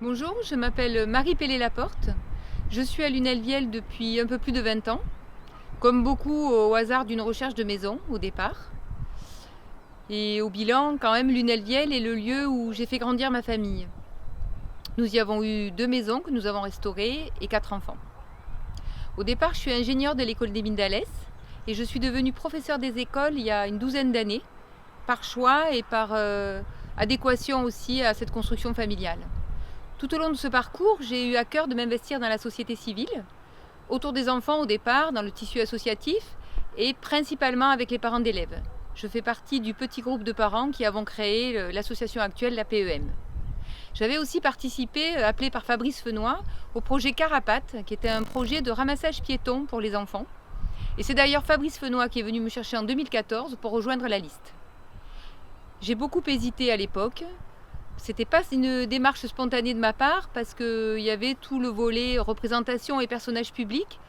Bonjour, je m'appelle Marie Pellé-Laporte. Je suis à Lunel-Viel depuis un peu plus de 20 ans, comme beaucoup au hasard d'une recherche de maison au départ. Et au bilan, quand même, Lunel-Viel est le lieu où j'ai fait grandir ma famille. Nous y avons eu 2 maisons que nous avons restaurées et 4 enfants. Au départ, je suis ingénieure de l'école des mines d'Alès et je suis devenue professeure des écoles il y a une douzaine d'années, par choix et par adéquation aussi à cette construction familiale. Tout au long de ce parcours, j'ai eu à cœur de m'investir dans la société civile, autour des enfants au départ, dans le tissu associatif et principalement avec les parents d'élèves. Je fais partie du petit groupe de parents qui avons créé l'association actuelle, la PEM. J'avais aussi participé, appelé par Fabrice Fenoy, au projet Carapate, qui était un projet de ramassage piéton pour les enfants. Et c'est d'ailleurs Fabrice Fenoy qui est venu me chercher en 2014 pour rejoindre la liste. J'ai beaucoup hésité à l'époque. C'était pas une démarche spontanée de ma part parce qu'il y avait tout le volet représentation et personnages publics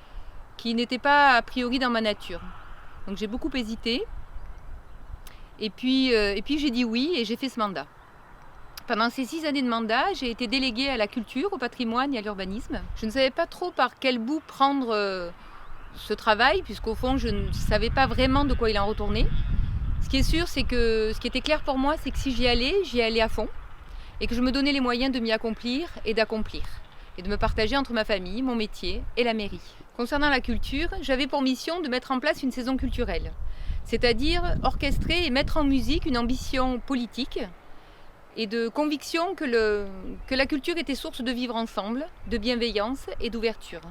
qui n'était pas a priori dans ma nature. Donc j'ai beaucoup hésité. Et puis j'ai dit oui et j'ai fait ce mandat. Pendant ces 6 années de mandat, j'ai été déléguée à la culture, au patrimoine et à l'urbanisme. Je ne savais pas trop par quel bout prendre ce travail, puisqu'au fond, je ne savais pas vraiment de quoi il en retournait. Ce qui est sûr, c'est que ce qui était clair pour moi, c'est que si j'y allais à fond, et que je me donnais les moyens de m'y accomplir et d'accomplir, et de me partager entre ma famille, mon métier et la mairie. Concernant la culture, j'avais pour mission de mettre en place une saison culturelle, c'est-à-dire orchestrer et mettre en musique une ambition politique et de conviction que la culture était source de vivre ensemble, de bienveillance et d'ouverture.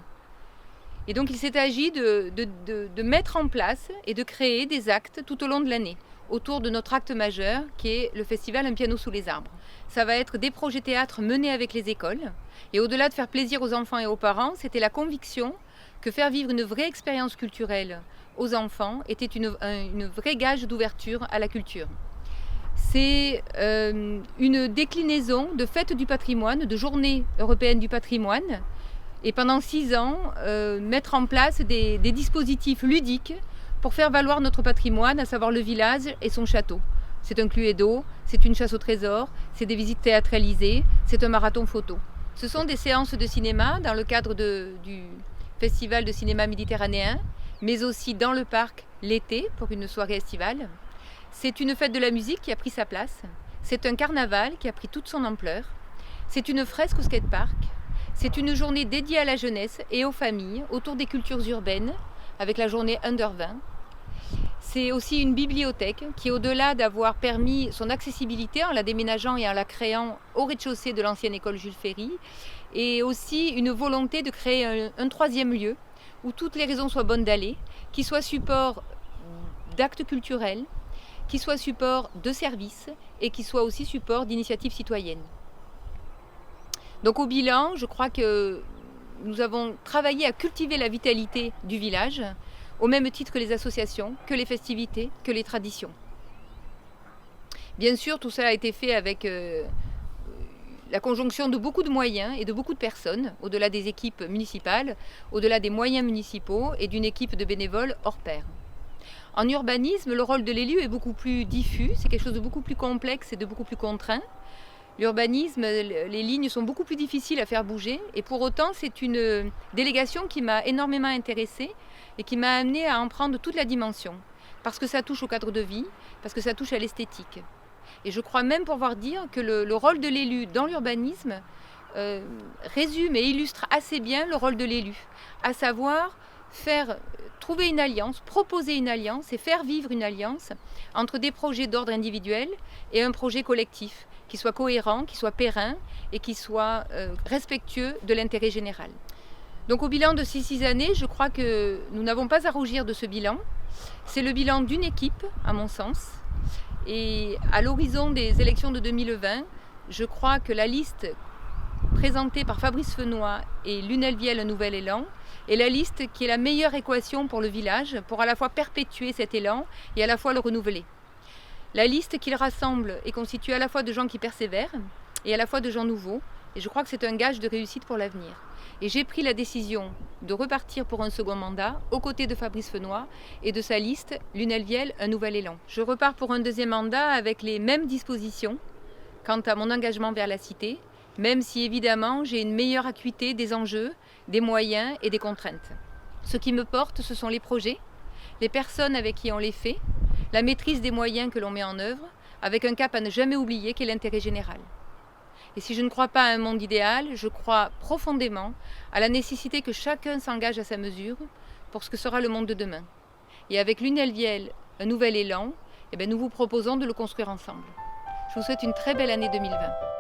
Et donc il s'est agi de mettre en place et de créer des actes tout au long de l'année, autour de notre acte majeur qui est le festival Un piano sous les arbres. Ça va être des projets théâtre menés avec les écoles. Et au-delà de faire plaisir aux enfants et aux parents, c'était la conviction que faire vivre une vraie expérience culturelle aux enfants était une vraie gage d'ouverture à la culture. C'est une déclinaison de fête du patrimoine, de journée européenne du patrimoine. Et pendant 6 ans, mettre en place des dispositifs ludiques pour faire valoir notre patrimoine, à savoir le village et son château. C'est un cluedo, c'est une chasse au trésor, c'est des visites théâtralisées, c'est un marathon photo. Ce sont des séances de cinéma dans le cadre du Festival de cinéma méditerranéen, mais aussi dans le parc l'été pour une soirée estivale. C'est une fête de la musique qui a pris sa place. C'est un carnaval qui a pris toute son ampleur. C'est une fresque au skatepark. C'est une journée dédiée à la jeunesse et aux familles autour des cultures urbaines avec la journée Under 20. C'est aussi une bibliothèque qui, au-delà d'avoir permis son accessibilité en la déménageant et en la créant au rez-de-chaussée de l'ancienne école Jules Ferry, est aussi une volonté de créer un troisième lieu où toutes les raisons soient bonnes d'aller, qui soit support d'actes culturels, qui soit support de services et qui soit aussi support d'initiatives citoyennes. Donc au bilan, je crois que nous avons travaillé à cultiver la vitalité du village, au même titre que les associations, que les festivités, que les traditions. Bien sûr, tout ça a été fait avec la conjonction de beaucoup de moyens et de beaucoup de personnes, au-delà des équipes municipales, au-delà des moyens municipaux et d'une équipe de bénévoles hors pair. En urbanisme, le rôle de l'élu est beaucoup plus diffus, c'est quelque chose de beaucoup plus complexe et de beaucoup plus contraint. L'urbanisme, les lignes sont beaucoup plus difficiles à faire bouger et pour autant c'est une délégation qui m'a énormément intéressée et qui m'a amenée à en prendre toute la dimension. Parce que ça touche au cadre de vie, parce que ça touche à l'esthétique. Et je crois même pouvoir dire que le rôle de l'élu dans l'urbanisme résume et illustre assez bien le rôle de l'élu, à savoir trouver une alliance, proposer une alliance et faire vivre une alliance entre des projets d'ordre individuel et un projet collectif qui soit cohérent, qui soit périn et qui soit respectueux de l'intérêt général. Donc au bilan de ces 6 années, je crois que nous n'avons pas à rougir de ce bilan. C'est le bilan d'une équipe, à mon sens. Et à l'horizon des élections de 2020, je crois que la liste présentée par Fabrice Fenoy et Lunel-Viel Un Nouvel Élan est la liste qui est la meilleure équation pour le village, pour à la fois perpétuer cet élan et à la fois le renouveler. La liste qu'il rassemble est constituée à la fois de gens qui persévèrent et à la fois de gens nouveaux. Et je crois que c'est un gage de réussite pour l'avenir. Et j'ai pris la décision de repartir pour un second mandat aux côtés de Fabrice Fenoy et de sa liste Lunel-Viel Un Nouvel Élan. Je repars pour un deuxième mandat avec les mêmes dispositions quant à mon engagement vers la cité même si évidemment j'ai une meilleure acuité des enjeux, des moyens et des contraintes. Ce qui me porte, ce sont les projets, les personnes avec qui on les fait, la maîtrise des moyens que l'on met en œuvre, avec un cap à ne jamais oublier qui est l'intérêt général. Et si je ne crois pas à un monde idéal, je crois profondément à la nécessité que chacun s'engage à sa mesure pour ce que sera le monde de demain. Et avec Lunel Viel, un nouvel élan, nous vous proposons de le construire ensemble. Je vous souhaite une très belle année 2020.